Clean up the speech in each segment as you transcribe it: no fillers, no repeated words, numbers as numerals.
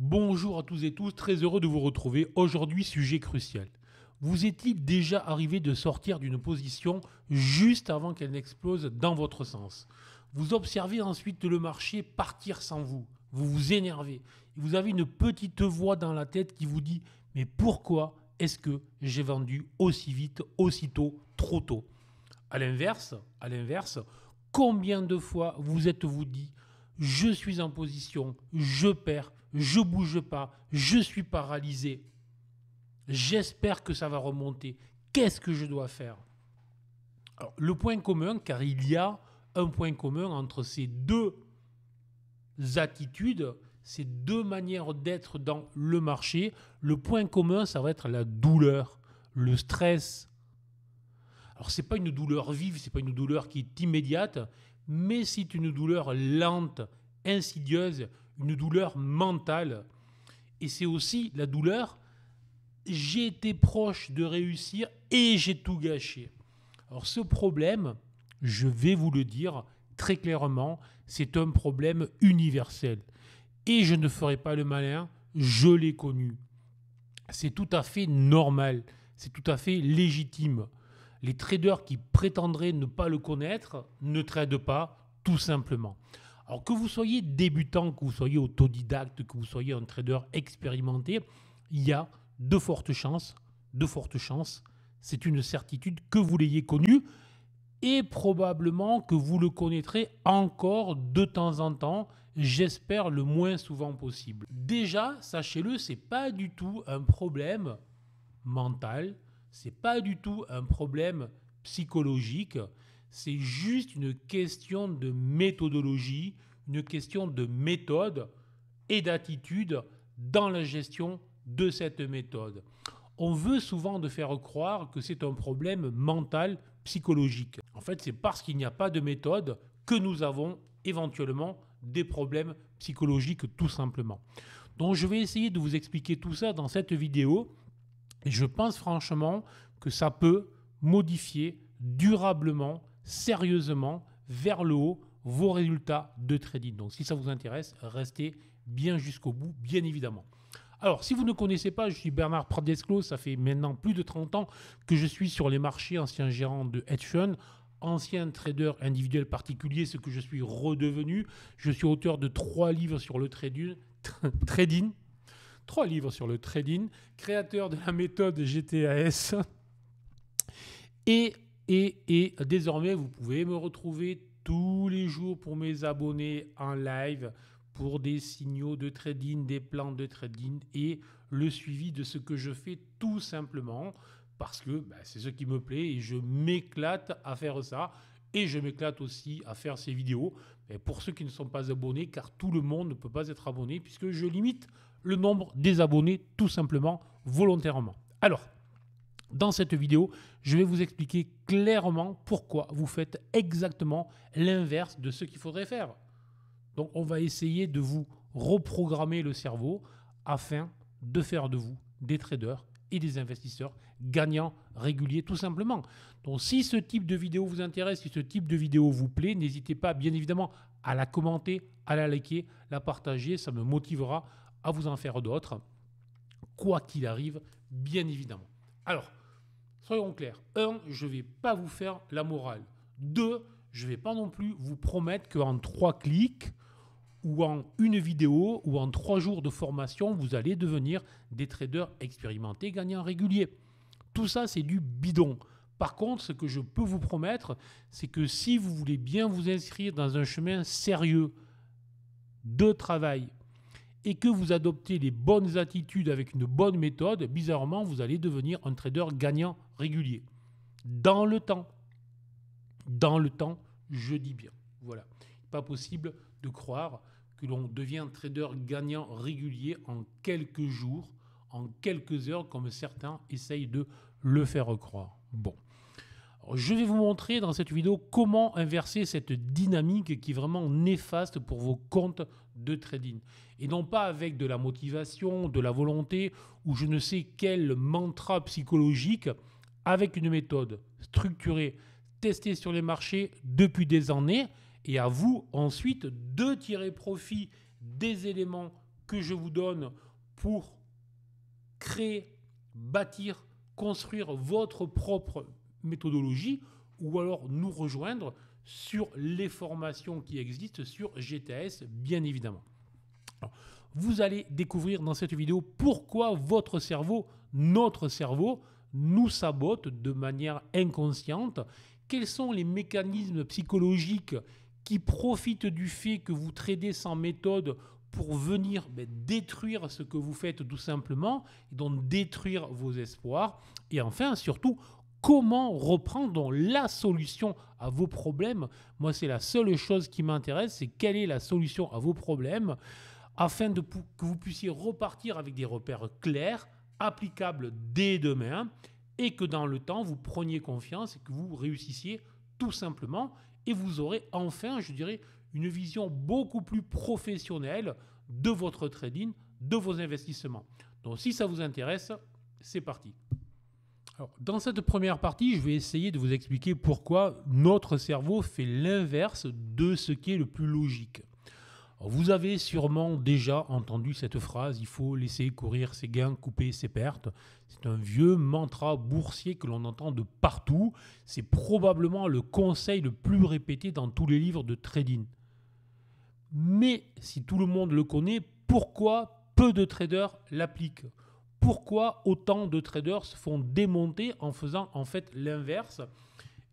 Bonjour à tous et tous, très heureux de vous retrouver. Aujourd'hui, sujet crucial. Vous est-il déjà arrivé de sortir d'une position juste avant qu'elle n'explose dans votre sens? Vous observez ensuite le marché partir sans vous. Vous vous énervez. Vous avez une petite voix dans la tête qui vous dit « Mais pourquoi est-ce que j'ai vendu aussi vite, aussitôt, trop tôt ?» À l'inverse, combien de fois vous êtes-vous dit je suis en position, je perds, je bouge pas, je suis paralysé. J'espère que ça va remonter. Qu'est-ce que je dois faire? Alors, le point commun, car il y a un point commun entre ces deux attitudes, ces deux manières d'être dans le marché, le point commun, ça va être la douleur, le stress. Alors, ce n'est pas une douleur vive, ce n'est pas une douleur qui est immédiate, mais c'est une douleur lente, insidieuse, une douleur mentale. Et c'est aussi la douleur, j'ai été proche de réussir et j'ai tout gâché. Alors ce problème, je vais vous le dire très clairement, c'est un problème universel. Et je ne ferai pas le malin, je l'ai connu. C'est tout à fait normal, c'est tout à fait légitime. Les traders qui prétendraient ne pas le connaître ne tradent pas, tout simplement. Alors que vous soyez débutant, que vous soyez autodidacte, que vous soyez un trader expérimenté, il y a de fortes chances, c'est une certitude que vous l'ayez connu et probablement que vous le connaîtrez encore de temps en temps, j'espère le moins souvent possible. Déjà, sachez-le, ce n'est pas du tout un problème mental, ce n'est pas du tout un problème psychologique, c'est juste une question de méthodologie, une question de méthode et d'attitude dans la gestion de cette méthode. On veut souvent de faire croire que c'est un problème mental, psychologique. En fait, c'est parce qu'il n'y a pas de méthode que nous avons éventuellement des problèmes psychologiques tout simplement. Donc je vais essayer de vous expliquer tout ça dans cette vidéo. Et je pense franchement que ça peut modifier durablement, sérieusement, vers le haut, vos résultats de trading. Donc si ça vous intéresse, restez bien jusqu'au bout, bien évidemment. Alors, si vous ne connaissez pas, je suis Bernard Pradesclos, ça fait maintenant plus de 30 ans que je suis sur les marchés, ancien gérant de hedge fund, ancien trader individuel particulier, ce que je suis redevenu. Je suis auteur de 3 livres sur le trading, 3 livres sur le trading, créateur de la méthode GTAS. Et désormais, vous pouvez me retrouver tous les jours pour mes abonnés en live, pour des signaux de trading, des plans de trading et le suivi de ce que je fais tout simplement parce que c'est ce qui me plaît et je m'éclate à faire ça. Et je m'éclate aussi à faire ces vidéos. Mais pour ceux qui ne sont pas abonnés, car tout le monde ne peut pas être abonné puisque je limite le nombre des abonnés tout simplement volontairement. Alors, dans cette vidéo, je vais vous expliquer clairement pourquoi vous faites exactement l'inverse de ce qu'il faudrait faire. Donc, on va essayer de vous reprogrammer le cerveau afin de faire de vous des traders et des investisseurs gagnants réguliers tout simplement. Donc, si ce type de vidéo vous intéresse, si ce type de vidéo vous plaît, n'hésitez pas bien évidemment à la commenter, à la liker, la partager. Ça me motivera à vous en faire d'autres, quoi qu'il arrive, bien évidemment. Alors, soyons clairs. 1, je ne vais pas vous faire la morale. 2, je ne vais pas non plus vous promettre qu'en 3 clics ou en une vidéo ou en 3 jours de formation, vous allez devenir des traders expérimentés, gagnants réguliers. Tout ça, c'est du bidon. Par contre, ce que je peux vous promettre, c'est que si vous voulez bien vous inscrire dans un chemin sérieux de travail et que vous adoptez les bonnes attitudes avec une bonne méthode, bizarrement, vous allez devenir un trader gagnant régulier. Dans le temps. Dans le temps, je dis bien. Voilà. Pas possible de croire que l'on devient trader gagnant régulier en quelques jours, en quelques heures, comme certains essayent de le faire croire. Bon. Alors, je vais vous montrer dans cette vidéo comment inverser cette dynamique qui est vraiment néfaste pour vos comptes de trading. Et non pas avec de la motivation, de la volonté ou je ne sais quel mantra psychologique, avec une méthode structurée, testée sur les marchés depuis des années et à vous ensuite de tirer profit des éléments que je vous donne pour créer, bâtir, construire votre propre méthodologie, ou alors nous rejoindre sur les formations qui existent sur GTAS, bien évidemment. Alors, vous allez découvrir dans cette vidéo pourquoi votre cerveau, notre cerveau, nous sabote de manière inconsciente. Quels sont les mécanismes psychologiques qui profitent du fait que vous tradez sans méthode pour venir détruire ce que vous faites tout simplement, et donc détruire vos espoirs. Et enfin, surtout, comment reprendre donc la solution à vos problèmes. Moi, c'est la seule chose qui m'intéresse, c'est quelle est la solution à vos problèmes, afin que vous puissiez repartir avec des repères clairs, applicables dès demain, et que dans le temps, vous preniez confiance et que vous réussissiez tout simplement. Et vous aurez enfin, je dirais, une vision beaucoup plus professionnelle de votre trading, de vos investissements. Donc si ça vous intéresse, c'est parti. Alors, dans cette première partie, je vais essayer de vous expliquer pourquoi notre cerveau fait l'inverse de ce qui est le plus logique. Alors, vous avez sûrement déjà entendu cette phrase, il faut laisser courir ses gains, couper ses pertes. C'est un vieux mantra boursier que l'on entend de partout. C'est probablement le conseil le plus répété dans tous les livres de trading. Mais si tout le monde le connaît, pourquoi peu de traders l'appliquent? Pourquoi autant de traders se font démonter en faisant en fait l'inverse?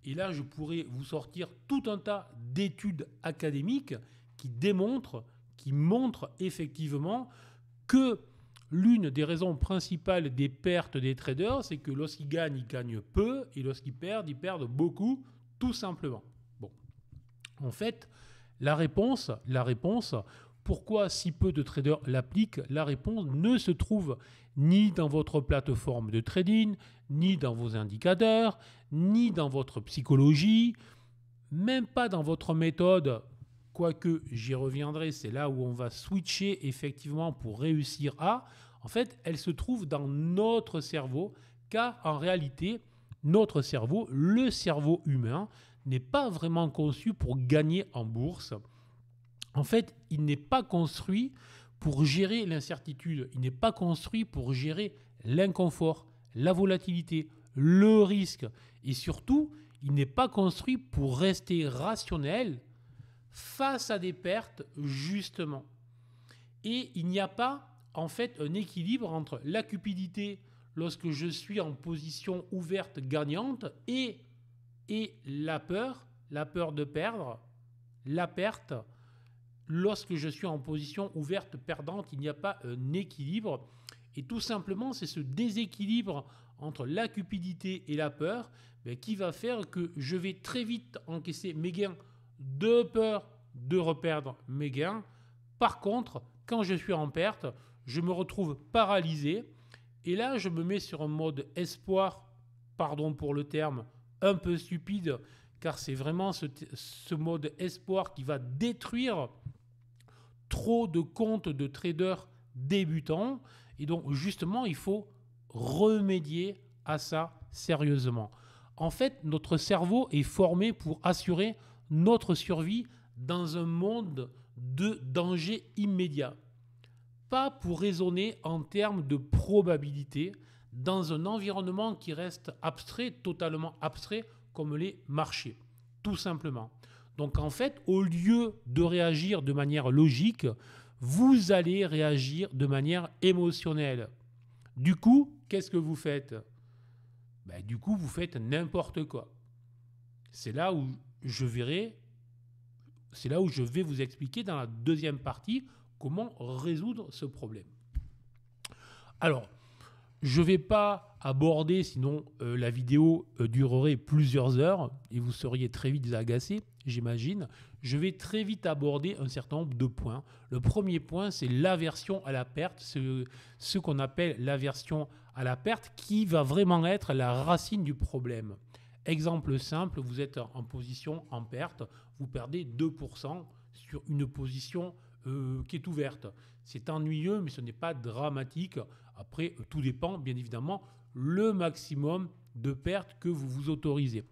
Et là, je pourrais vous sortir tout un tas d'études académiques qui démontrent, qui montrent effectivement que l'une des raisons principales des pertes des traders, c'est que lorsqu'ils gagnent, ils gagnent peu, et lorsqu'ils perdent, ils perdent beaucoup, tout simplement. Bon, en fait, la réponse, pourquoi si peu de traders l'appliquent, la réponse ne se trouve ni dans votre plateforme de trading, ni dans vos indicateurs, ni dans votre psychologie, même pas dans votre méthode, quoique j'y reviendrai, c'est là où on va switcher effectivement pour réussir à. En fait, elle se trouve dans notre cerveau, car en réalité, notre cerveau, le cerveau humain, n'est pas vraiment conçu pour gagner en bourse. En fait, il n'est pas construit pour gérer l'incertitude. Il n'est pas construit pour gérer l'inconfort, la volatilité, le risque. Et surtout, il n'est pas construit pour rester rationnel face à des pertes, justement. Et il n'y a pas, en fait, un équilibre entre la cupidité lorsque je suis en position ouverte gagnante et la peur de perdre, la perte. Lorsque je suis en position ouverte perdante, il n'y a pas un équilibre. Et tout simplement, c'est ce déséquilibre entre la cupidité et la peur qui va faire que je vais très vite encaisser mes gains de peur de reperdre mes gains. Par contre, quand je suis en perte, je me retrouve paralysé. Et là, je me mets sur un mode espoir, pardon pour le terme, un peu stupide, car c'est vraiment ce mode espoir qui va détruire trop de comptes de traders débutants. Et donc, justement, il faut remédier à ça sérieusement. En fait, notre cerveau est formé pour assurer notre survie dans un monde de danger immédiat. Pas pour raisonner en termes de probabilité dans un environnement qui reste abstrait, totalement abstrait, comme les marchés, tout simplement. Donc en fait, au lieu de réagir de manière logique, vous allez réagir de manière émotionnelle. Du coup, qu'est-ce que vous faites? Du coup, vous faites n'importe quoi. C'est là où je vais vous expliquer dans la deuxième partie comment résoudre ce problème. Alors, je ne vais pas aborder, sinon la vidéo durerait plusieurs heures et vous seriez très vite agacé, j'imagine. Je vais très vite aborder un certain nombre de points. Le premier point, c'est l'aversion à la perte, ce qu'on appelle l'aversion à la perte, qui va vraiment être la racine du problème. Exemple simple, vous êtes en position en perte, vous perdez 2% sur une position qui est ouverte. C'est ennuyeux, mais ce n'est pas dramatique. Après, tout dépend, bien évidemment, le maximum de pertes que vous vous autorisez.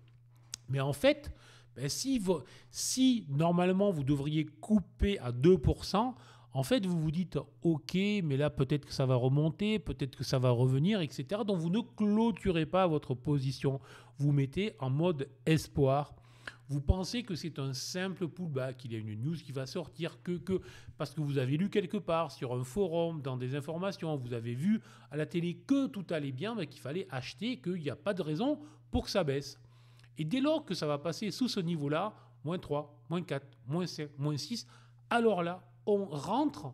Mais en fait, si normalement vous devriez couper à 2%, en fait, vous vous dites, OK, mais là, peut-être que ça va remonter, peut-être que ça va revenir, etc. Donc, vous ne clôturez pas votre position. Vous mettez en mode espoir. Vous pensez que c'est un simple pullback, qu'il y a une news qui va sortir, parce que vous avez lu quelque part, sur un forum, dans des informations, vous avez vu à la télé que tout allait bien, mais qu'il fallait acheter, qu'il n'y a pas de raison pour que ça baisse. Et dès lors que ça va passer sous ce niveau-là, moins 3, moins 4, moins 5, moins 6, alors là, on rentre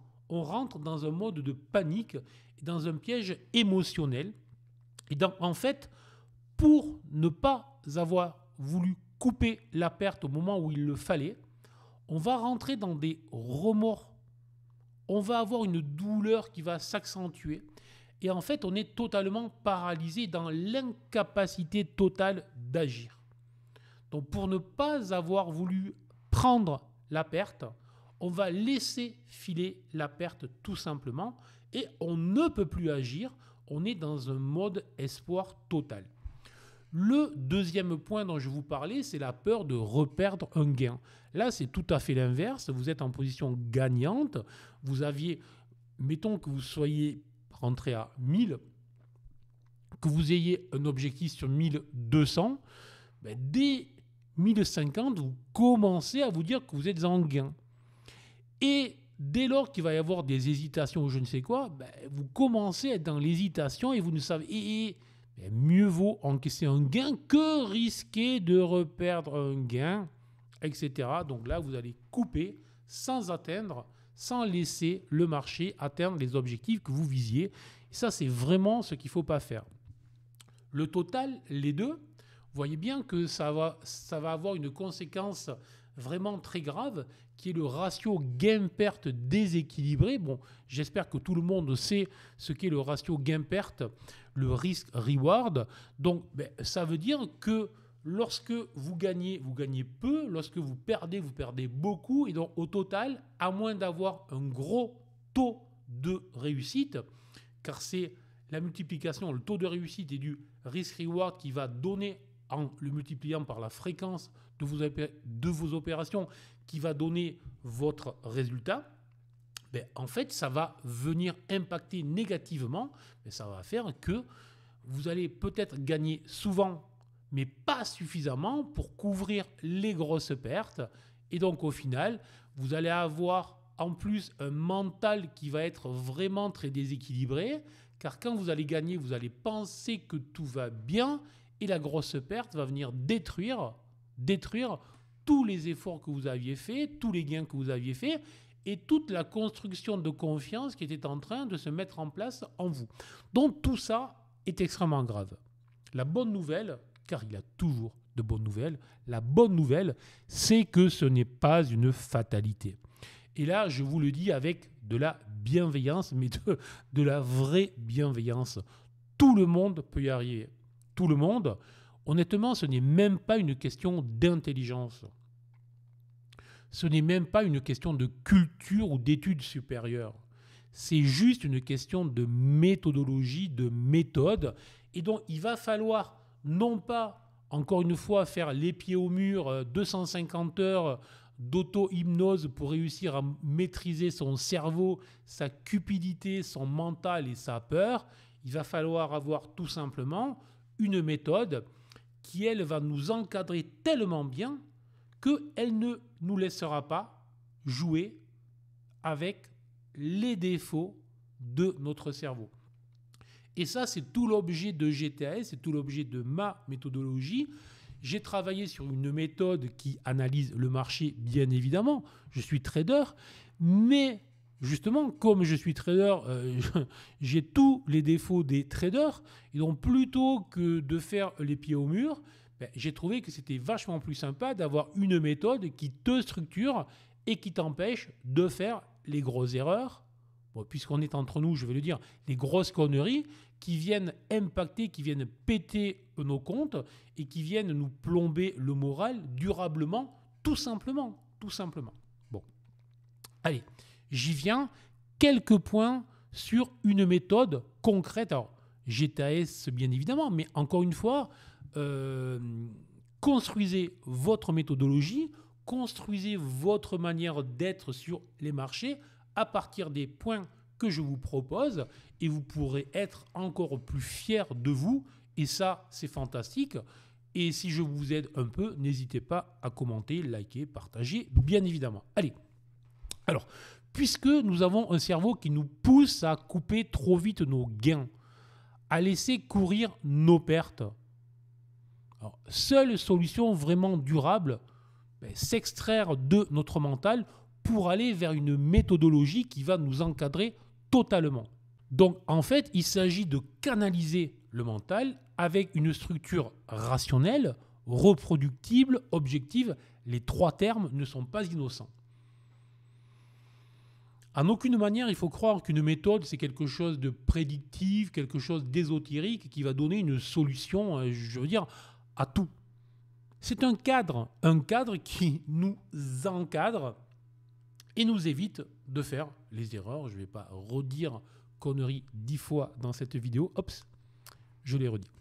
dans un mode de panique, dans un piège émotionnel. Et donc, en fait, pour ne pas avoir voulu couper la perte au moment où il le fallait, on va rentrer dans des remords. On va avoir une douleur qui va s'accentuer. Et en fait, on est totalement paralysé dans l'incapacité totale d'agir. Donc, pour ne pas avoir voulu prendre la perte, on va laisser filer la perte tout simplement et on ne peut plus agir. On est dans un mode espoir total. Le deuxième point dont je vous parlais, c'est la peur de reperdre un gain. Là, c'est tout à fait l'inverse. Vous êtes en position gagnante. Vous aviez, mettons que vous soyez rentré à 1000, que vous ayez un objectif sur 1200, dès 1050, vous commencez à vous dire que vous êtes en gain. Et dès lors qu'il va y avoir des hésitations ou je ne sais quoi, vous commencez à être dans l'hésitation et vous ne savez... mieux vaut encaisser un gain que risquer de reperdre un gain, etc. Donc là, vous allez couper sans atteindre, sans laisser le marché atteindre les objectifs que vous visiez. Et ça, c'est vraiment ce qu'il ne faut pas faire. Le total, les deux, vous voyez bien que ça va avoir une conséquence vraiment très grave, qui est le ratio gain-perte déséquilibré. Bon, j'espère que tout le monde sait ce qu'est le ratio gain-perte, le risk-reward. Donc, ça veut dire que lorsque vous gagnez peu. Lorsque vous perdez beaucoup. Et donc, au total, à moins d'avoir un gros taux de réussite, car c'est la multiplication, le taux de réussite et du risk-reward qui va donner, en le multipliant par la fréquence de vos opérations, qui va donner votre résultat, en fait, ça va venir impacter négativement, mais ça va faire que vous allez peut-être gagner souvent, mais pas suffisamment pour couvrir les grosses pertes. Et donc, au final, vous allez avoir en plus un mental qui va être vraiment très déséquilibré, car quand vous allez gagner, vous allez penser que tout va bien, et la grosse perte va venir détruire tous les efforts que vous aviez faits, tous les gains que vous aviez faits, et toute la construction de confiance qui était en train de se mettre en place en vous. Donc tout ça est extrêmement grave. La bonne nouvelle, car il y a toujours de bonnes nouvelles, la bonne nouvelle, c'est que ce n'est pas une fatalité. Et là, je vous le dis avec de la bienveillance, mais de la vraie bienveillance. Tout le monde peut y arriver. Tout le monde. Honnêtement, ce n'est même pas une question d'intelligence. Ce n'est même pas une question de culture ou d'études supérieures. C'est juste une question de méthodologie, de méthode. Et donc, il va falloir non pas, encore une fois, faire les pieds au mur, 250 heures d'auto-hypnose pour réussir à maîtriser son cerveau, sa cupidité, son mental et sa peur. Il va falloir avoir tout simplement une méthode qui, elle, va nous encadrer tellement bien qu'elle ne nous laissera pas jouer avec les défauts de notre cerveau. Et ça, c'est tout l'objet de GTAS, c'est tout l'objet de ma méthodologie. J'ai travaillé sur une méthode qui analyse le marché, bien évidemment. Je suis trader, mais justement, comme je suis trader, j'ai tous les défauts des traders. Et donc, plutôt que de faire les pieds au mur, j'ai trouvé que c'était vachement plus sympa d'avoir une méthode qui te structure et qui t'empêche de faire les grosses erreurs. Bon, puisqu'on est entre nous, je vais le dire, les grosses conneries qui viennent impacter, qui viennent péter nos comptes et qui viennent nous plomber le moral durablement, tout simplement. Bon, allez, j'y viens. Quelques points sur une méthode concrète. Alors, GTAS, bien évidemment, mais encore une fois, construisez votre méthodologie, construisez votre manière d'être sur les marchés à partir des points que je vous propose et vous pourrez être encore plus fier de vous. Et ça, c'est fantastique. Et si je vous aide un peu, n'hésitez pas à commenter, liker, partager, bien évidemment. Allez, alors, puisque nous avons un cerveau qui nous pousse à couper trop vite nos gains, à laisser courir nos pertes, alors, seule solution vraiment durable, s'extraire de notre mental pour aller vers une méthodologie qui va nous encadrer totalement. Donc en fait, il s'agit de canaliser le mental avec une structure rationnelle, reproductible, objective. Les trois termes ne sont pas innocents. En aucune manière, il faut croire qu'une méthode, c'est quelque chose de prédictif, quelque chose d'ésotérique qui va donner une solution, je veux dire, à tout. C'est un cadre qui nous encadre et nous évite de faire les erreurs. Je ne vais pas redire conneries 10 fois dans cette vidéo. Oups, je l'ai redit.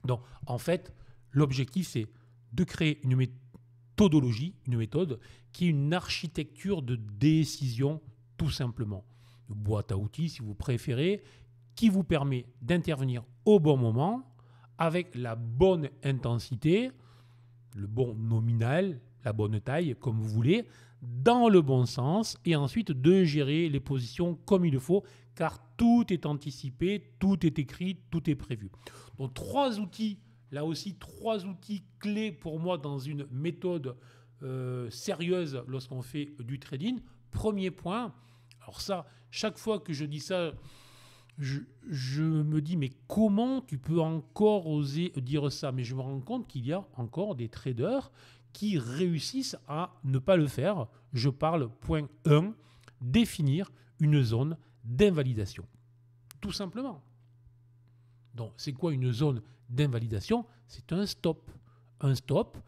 Donc, en fait, l'objectif, c'est de créer une méthodologie, une méthode qui est une architecture de décision, tout simplement. Une boîte à outils, si vous préférez, qui vous permet d'intervenir au bon moment, avec la bonne intensité, le bon nominal, la bonne taille, comme vous voulez, dans le bon sens, et ensuite de gérer les positions comme il le faut, car tout est anticipé, tout est écrit, tout est prévu. Donc trois outils, là aussi trois outils clés pour moi dans une méthode sérieuse lorsqu'on fait du trading. Premier point, alors ça, chaque fois que je dis ça, je me dis, mais comment tu peux encore oser dire ça? Mais je me rends compte qu'il y a encore des traders qui réussissent à ne pas le faire. Je parle point 1, définir une zone d'invalidation. Tout simplement. Donc, c'est quoi une zone d'invalidation? C'est un stop. Un stop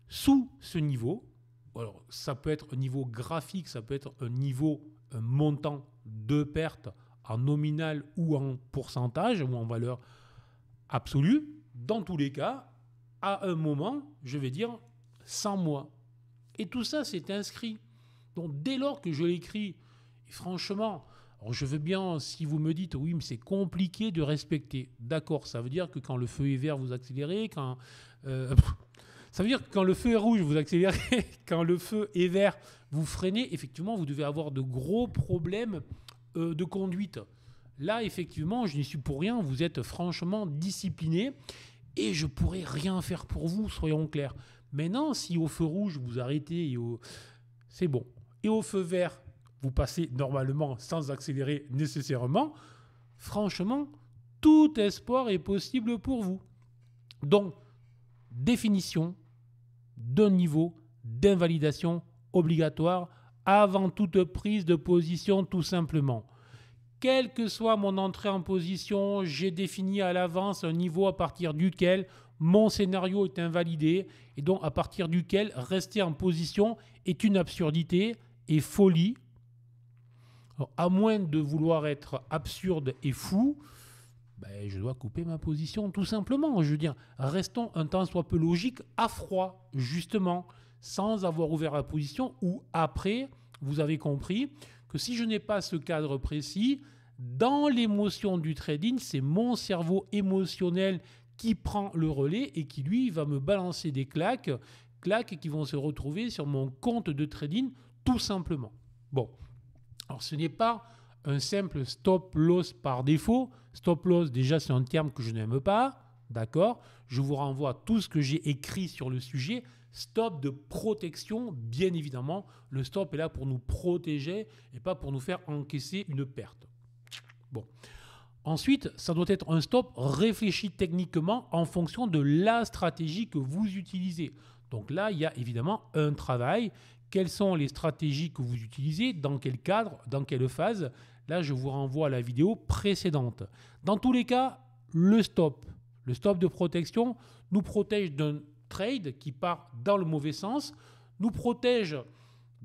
sous ce niveau. Alors, ça peut être un niveau graphique, ça peut être un montant de perte en nominal ou en pourcentage ou en valeur absolue. Dans tous les cas, à un moment, je vais dire 100 mois. Et tout ça, c'est inscrit. Donc, dès lors que je l'écris, et franchement, alors je veux bien, si vous me dites, oui, mais c'est compliqué de respecter. D'accord, ça veut dire que quand le feu est vert, vous accélérez. Ça veut dire que quand le feu est rouge, vous accélérez. Quand le feu est vert, vous freinez. Effectivement, vous devez avoir de gros problèmes de conduite. Là, effectivement, je n'y suis pour rien. Vous êtes franchement discipliné et je ne pourrai rien faire pour vous, soyons clairs. Maintenant, si au feu rouge, vous arrêtez, c'est bon. Et au feu vert, vous passez normalement sans accélérer nécessairement. Franchement, tout espoir est possible pour vous. Donc, définition d'un niveau d'invalidation obligatoire avant toute prise de position, tout simplement. Quelle que soit mon entrée en position, j'ai défini à l'avance un niveau à partir duquel mon scénario est invalidé et donc à partir duquel rester en position est une absurdité et folie. Alors, à moins de vouloir être absurde et fou, je dois couper ma position tout simplement. Je veux dire, restons un tant soit peu logique à froid, justement, sans avoir ouvert la position ou après, vous avez compris que si je n'ai pas ce cadre précis, dans l'émotion du trading, c'est mon cerveau émotionnel qui prend le relais et qui, lui, va me balancer des claques qui vont se retrouver sur mon compte de trading, tout simplement. Bon, alors ce n'est pas un simple stop loss par défaut. Stop loss, déjà, c'est un terme que je n'aime pas, d'accord? Je vous renvoie à tout ce que j'ai écrit sur le sujet. Stop de protection, bien évidemment. Le stop est là pour nous protéger et pas pour nous faire encaisser une perte. Bon. Ensuite, ça doit être un stop réfléchi techniquement en fonction de la stratégie que vous utilisez. Donc là, il y a évidemment un travail. Quelles sont les stratégies que vous utilisez? Dans quel cadre? Dans quelle phase? Là, je vous renvoie à la vidéo précédente. Dans tous les cas, le stop de protection nous protège d'un trade qui part dans le mauvais sens, nous protège,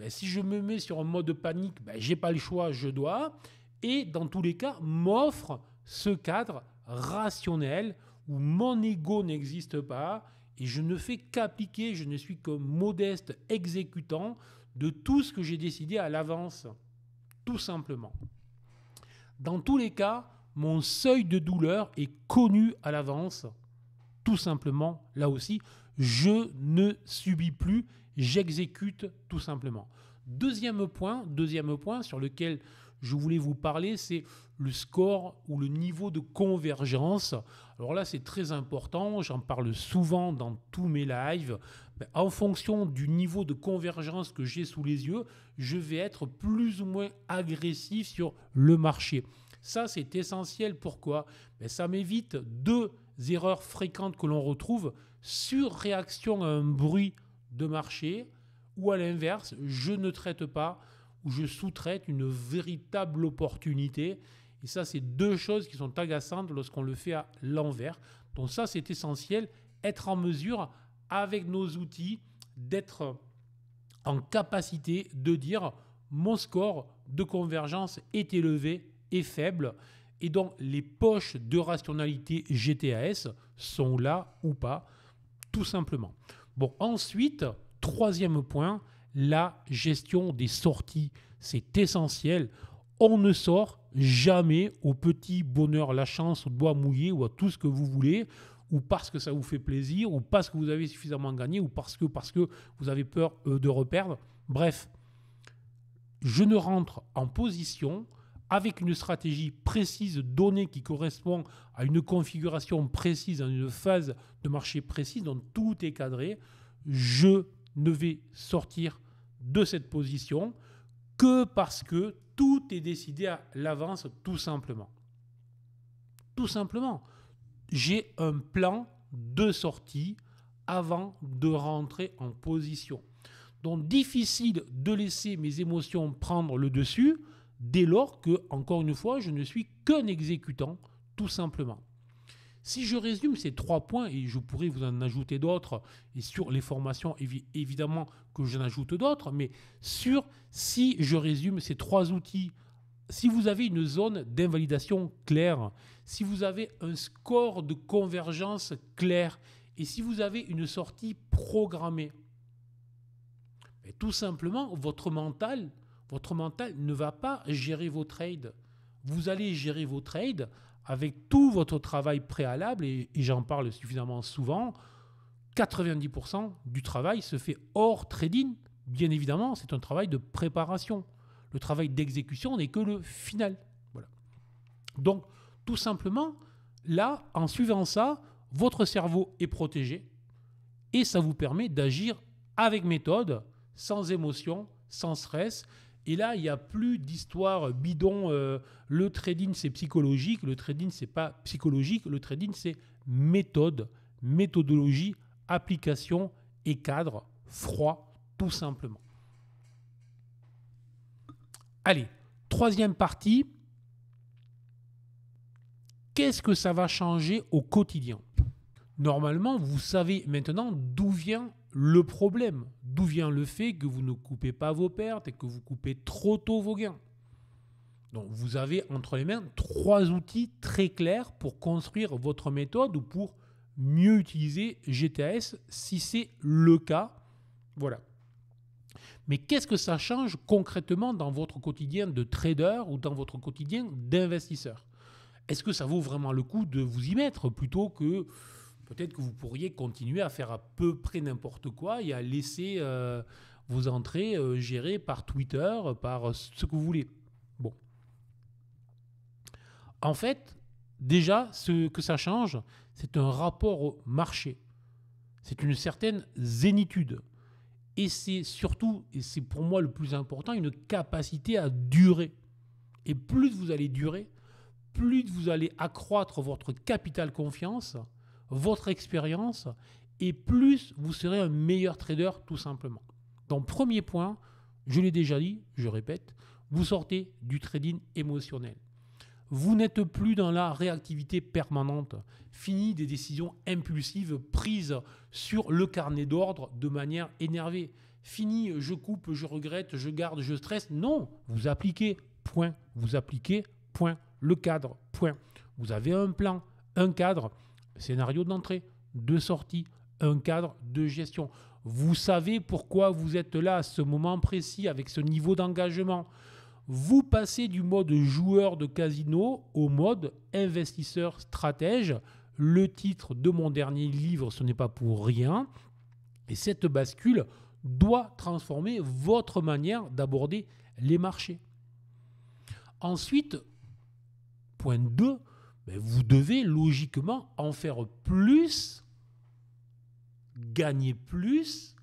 si je me mets sur un mode panique, je n'ai pas le choix, je dois, et dans tous les cas, m'offre ce cadre rationnel où mon ego n'existe pas et je ne fais qu'appliquer, je ne suis que modeste exécutant de tout ce que j'ai décidé à l'avance. tout simplement. Dans tous les cas, mon seuil de douleur est connu à l'avance, tout simplement. Là aussi, je ne subis plus, j'exécute tout simplement. Deuxième point sur lequel je voulais vous parler, c'est le score ou le niveau de convergence. Alors là, c'est très important, j'en parle souvent dans tous mes lives. En fonction du niveau de convergence que j'ai sous les yeux, je vais être plus ou moins agressif sur le marché. Ça, c'est essentiel. Pourquoi ? Ça m'évite deux erreurs fréquentes que l'on retrouve: surréaction à un bruit de marché, ou à l'inverse, je ne traite pas ou je sous-traite une véritable opportunité. Et ça, c'est deux choses qui sont agaçantes lorsqu'on le fait à l'envers. Donc ça, c'est essentiel, être en mesure, avec nos outils, d'être en capacité de dire mon score de convergence est élevé et faible. Et donc, les poches de rationalité GTAS sont là ou pas, tout simplement. Bon, ensuite, troisième point, la gestion des sorties. C'est essentiel. On ne sort jamais au petit bonheur, la chance, au doigt mouillé ou à tout ce que vous voulez, ou parce que ça vous fait plaisir, ou parce que vous avez suffisamment gagné, ou parce que vous avez peur de reperdre. Bref, je ne rentre en position avec une stratégie précise donnée qui correspond à une configuration précise, à une phase de marché précise, dont tout est cadré. Je ne vais sortir de cette position que parce que tout est décidé à l'avance, tout simplement. Tout simplement. J'ai un plan de sortie avant de rentrer en position. Donc, difficile de laisser mes émotions prendre le dessus dès lors que, encore une fois, je ne suis qu'un exécutant, tout simplement. Si je résume ces 3 points, et je pourrais vous en ajouter d'autres, et sur les formations, évidemment que j'en ajoute d'autres, mais si je résume ces 3 outils, si vous avez une zone d'invalidation claire, si vous avez un score de convergence clair, et si vous avez une sortie programmée, tout simplement, votre mental ne va pas gérer vos trades. Vous allez gérer vos trades avec tout votre travail préalable, et j'en parle suffisamment souvent. 90% du travail se fait hors trading. Bien évidemment, c'est un travail de préparation. Le travail d'exécution n'est que le final. Voilà. Donc, tout simplement, là, en suivant ça, votre cerveau est protégé et ça vous permet d'agir avec méthode, sans émotion, sans stress. Et là, il n'y a plus d'histoire bidon. Le trading, c'est psychologique. Le trading, c'est pas psychologique. Le trading, c'est méthode, méthodologie, application et cadre froid, tout simplement. Allez, troisième partie. Qu'est-ce que ça va changer au quotidien ? Normalement, vous savez maintenant d'où vient le problème, d'où vient le fait que vous ne coupez pas vos pertes et que vous coupez trop tôt vos gains. Donc, vous avez entre les mains 3 outils très clairs pour construire votre méthode ou pour mieux utiliser GTAS si c'est le cas. Voilà. Mais qu'est-ce que ça change concrètement dans votre quotidien de trader ou dans votre quotidien d'investisseur ? Est-ce que ça vaut vraiment le coup de vous y mettre plutôt que peut-être que vous pourriez continuer à faire à peu près n'importe quoi et à laisser vos entrées gérées par Twitter, par ce que vous voulez. Bon. En fait, déjà, ce que ça change, c'est un rapport au marché. C'est une certaine zénitude. Et c'est surtout, et c'est pour moi le plus important, une capacité à durer. Et plus vous allez durer, plus vous allez accroître votre capital confiance, votre expérience, et plus vous serez un meilleur trader tout simplement. Donc premier point, je l'ai déjà dit, je répète, vous sortez du trading émotionnel. Vous n'êtes plus dans la réactivité permanente. Fini des décisions impulsives prises sur le carnet d'ordre de manière énervée. Fini, je coupe, je regrette, je garde, je stresse. Non, vous appliquez, point. Vous appliquez, point. Le cadre, point. Vous avez un plan, un cadre, scénario d'entrée, de sortie, un cadre de gestion. Vous savez pourquoi vous êtes là à ce moment précis avec ce niveau d'engagement. vous passez du mode joueur de casino au mode investisseur stratège. Le titre de mon dernier livre, ce n'est pas pour rien. Et cette bascule doit transformer votre manière d'aborder les marchés. Ensuite, point 2, vous devez logiquement en faire plus, gagner plus,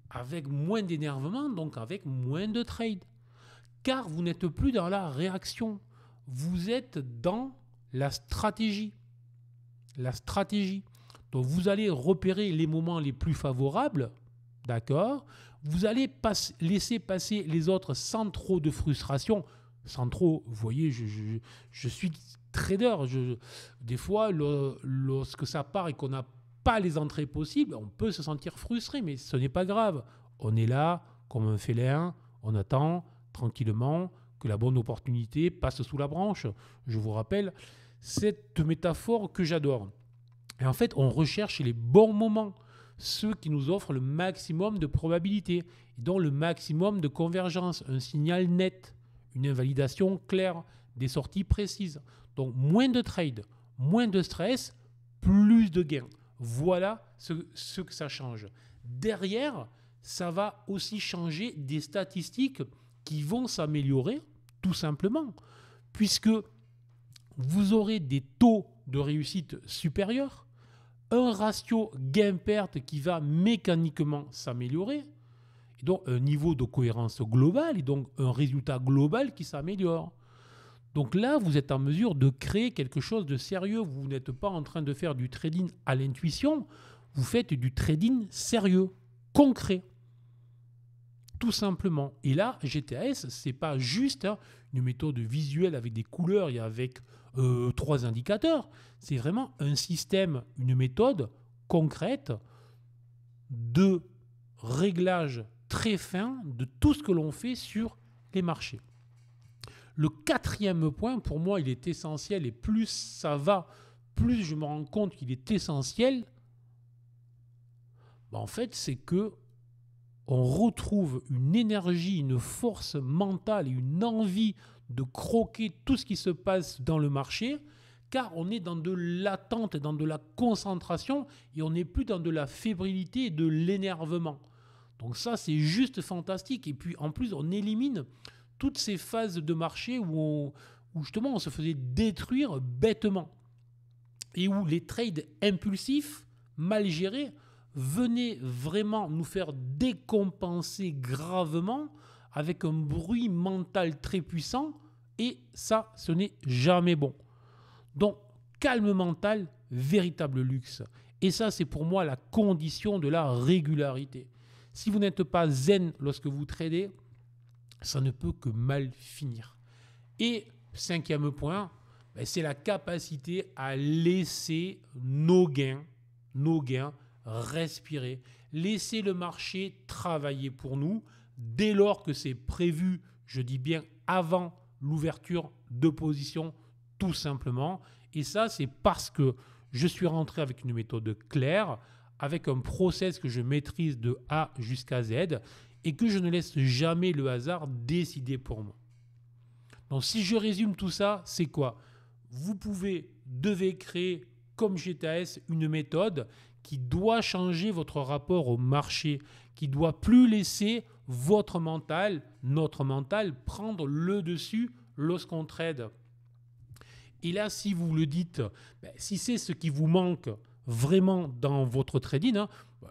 avec moins d'énervement, donc avec moins de trade. Car vous n'êtes plus dans la réaction, vous êtes dans la stratégie. La stratégie. Donc vous allez repérer les moments les plus favorables, d'accord ? Vous allez laisser passer les autres sans trop de frustration, sans trop, vous voyez, je suis trader. Des fois, lorsque ça part et qu'on n'a pas les entrées possibles, on peut se sentir frustré, mais ce n'est pas grave. On est là, comme un félin, on attend tranquillement que la bonne opportunité passe sous la branche. Je vous rappelle cette métaphore que j'adore. Et en fait, on recherche les bons moments, ceux qui nous offrent le maximum de probabilité, et donc le maximum de convergence, un signal net, une invalidation claire, des sorties précises. Donc moins de trade, moins de stress, plus de gains. Voilà ce que ça change. Derrière, ça va aussi changer des statistiques qui vont s'améliorer, tout simplement, puisque vous aurez des taux de réussite supérieurs, un ratio gain-perte qui va mécaniquement s'améliorer, et donc un niveau de cohérence globale, et donc un résultat global qui s'améliore. Donc là, vous êtes en mesure de créer quelque chose de sérieux. Vous n'êtes pas en train de faire du trading à l'intuition, vous faites du trading sérieux, concret. Tout simplement. Et là, GTAS, ce n'est pas juste une méthode visuelle avec des couleurs et avec 3 indicateurs. C'est vraiment un système, une méthode concrète de réglage très fin de tout ce que l'on fait sur les marchés. Le 4e point, pour moi, il est essentiel, et plus ça va, plus je me rends compte qu'il est essentiel. En fait, c'est que on retrouve une énergie, une force mentale et une envie de croquer tout ce qui se passe dans le marché, car on est dans de l'attente, dans de la concentration, et on n'est plus dans de la fébrilité et de l'énervement. Donc ça, c'est juste fantastique. Et puis en plus, on élimine toutes ces phases de marché où justement on se faisait détruire bêtement, et où les trades impulsifs, mal gérés, venaient vraiment nous faire décompenser gravement avec un bruit mental très puissant, et ça, ce n'est jamais bon. Donc, calme mental, véritable luxe. Et ça, c'est pour moi la condition de la régularité. Si vous n'êtes pas zen lorsque vous tradez, ça ne peut que mal finir. Et 5e point, c'est la capacité à laisser nos gains respirer, laisser le marché travailler pour nous dès lors que c'est prévu, je dis bien avant l'ouverture de position, tout simplement. Et ça, c'est parce que je suis rentré avec une méthode claire, avec un process que je maîtrise de A jusqu'à Z, et que je ne laisse jamais le hasard décider pour moi. Donc si je résume tout ça, c'est quoi ? Vous devez créer comme GTAS une méthode qui doit changer votre rapport au marché, qui doit plus laisser votre mental, notre mental, prendre le dessus lorsqu'on trade. Et là, si vous le dites, si c'est ce qui vous manque vraiment dans votre trading,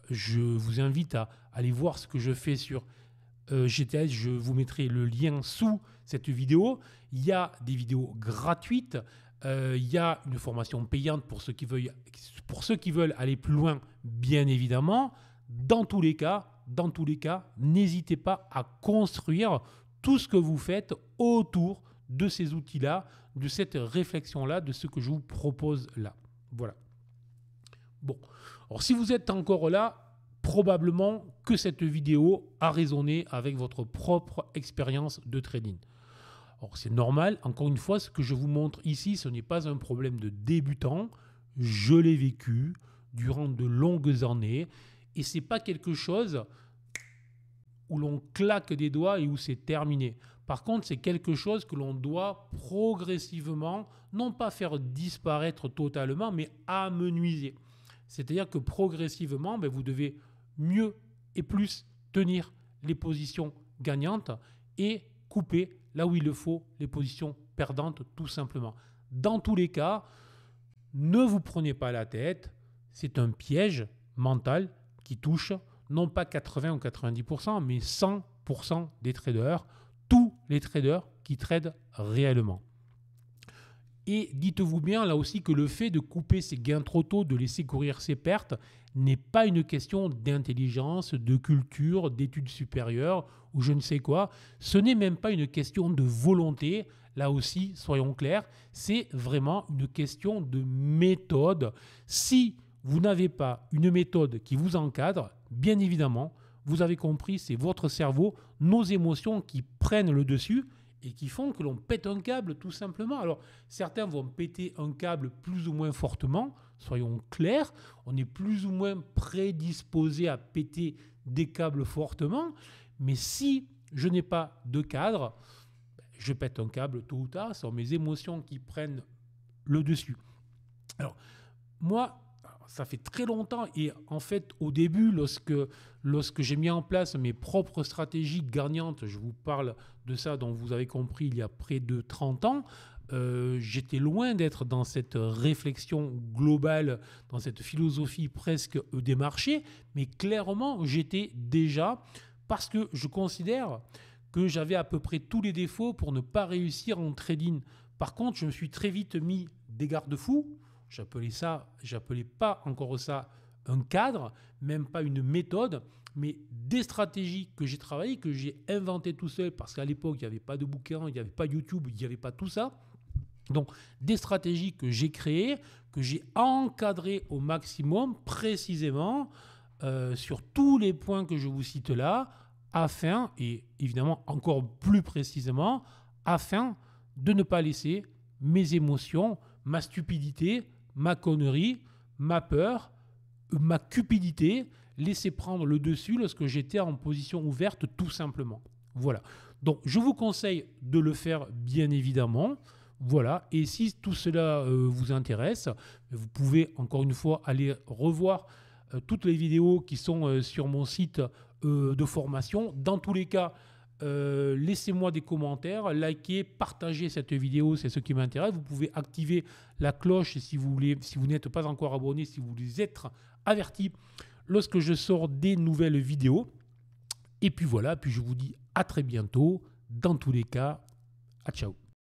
je vous invite à aller voir ce que je fais sur GTAS. Je vous mettrai le lien sous cette vidéo. Il y a des vidéos gratuites. Il y a une formation payante pour ceux qui veulent aller plus loin, bien évidemment. Dans tous les cas, n'hésitez pas à construire tout ce que vous faites autour de ces outils-là, de cette réflexion-là, de ce que je vous propose là. Voilà. Bon, alors si vous êtes encore là, probablement que cette vidéo a résonné avec votre propre expérience de trading. Alors c'est normal, encore une fois, ce que je vous montre ici, ce n'est pas un problème de débutant. Je l'ai vécu durant de longues années, et ce n'est pas quelque chose où l'on claque des doigts et où c'est terminé. Par contre, c'est quelque chose que l'on doit progressivement, non pas faire disparaître totalement, mais amenuiser. C'est-à-dire que progressivement, vous devez mieux et plus tenir les positions gagnantes et couper là où il le faut les positions perdantes tout simplement. Dans tous les cas, ne vous prenez pas la tête, c'est un piège mental qui touche non pas 80 ou 90%, mais 100% des traders, tous les traders qui tradent réellement. Et dites-vous bien là aussi que le fait de couper ses gains trop tôt, de laisser courir ses pertes, n'est pas une question d'intelligence, de culture, d'études supérieures ou je ne sais quoi. Ce n'est même pas une question de volonté. Là aussi, soyons clairs, c'est vraiment une question de méthode. Si vous n'avez pas une méthode qui vous encadre, bien évidemment, vous avez compris, c'est votre cerveau, nos émotions qui prennent le dessus et qui font que l'on pète un câble tout simplement. Alors certains vont péter un câble plus ou moins fortement, soyons clairs, on est plus ou moins prédisposé à péter des câbles fortement, mais si je n'ai pas de cadre, je pète un câble tôt ou tard, ce sont mes émotions qui prennent le dessus. Alors moi, ça fait très longtemps et en fait au début lorsque j'ai mis en place mes propres stratégies gagnantes, je vous parle de ça dont vous avez compris il y a près de 30 ans, j'étais loin d'être dans cette réflexion globale, dans cette philosophie presque des marchés, mais clairement j'étais déjà, parce que je considère que j'avais à peu près tous les défauts pour ne pas réussir en trading. Par contre, je me suis très vite mis des garde-fous. J'appelais pas encore ça un cadre, même pas une méthode, mais des stratégies que j'ai travaillées, que j'ai inventées tout seul, parce qu'à l'époque, il n'y avait pas de bouquin, il n'y avait pas YouTube, il n'y avait pas tout ça. Donc, des stratégies que j'ai créées, que j'ai encadrées au maximum, précisément, sur tous les points que je vous cite là, afin, et évidemment encore plus précisément, afin de ne pas laisser mes émotions, ma stupidité, ma connerie, ma peur, ma cupidité laisser prendre le dessus lorsque j'étais en position ouverte tout simplement. Voilà. Donc je vous conseille de le faire bien évidemment. Voilà. Et si tout cela vous intéresse, vous pouvez encore une fois aller revoir toutes les vidéos qui sont sur mon site de formation. Dans tous les cas, laissez-moi des commentaires, likez, partagez cette vidéo, c'est ce qui m'intéresse. Vous pouvez activer la cloche si vous n'êtes pas encore abonné, si vous voulez être averti lorsque je sors des nouvelles vidéos. Et puis voilà, puis je vous dis à très bientôt. Dans tous les cas, à ciao.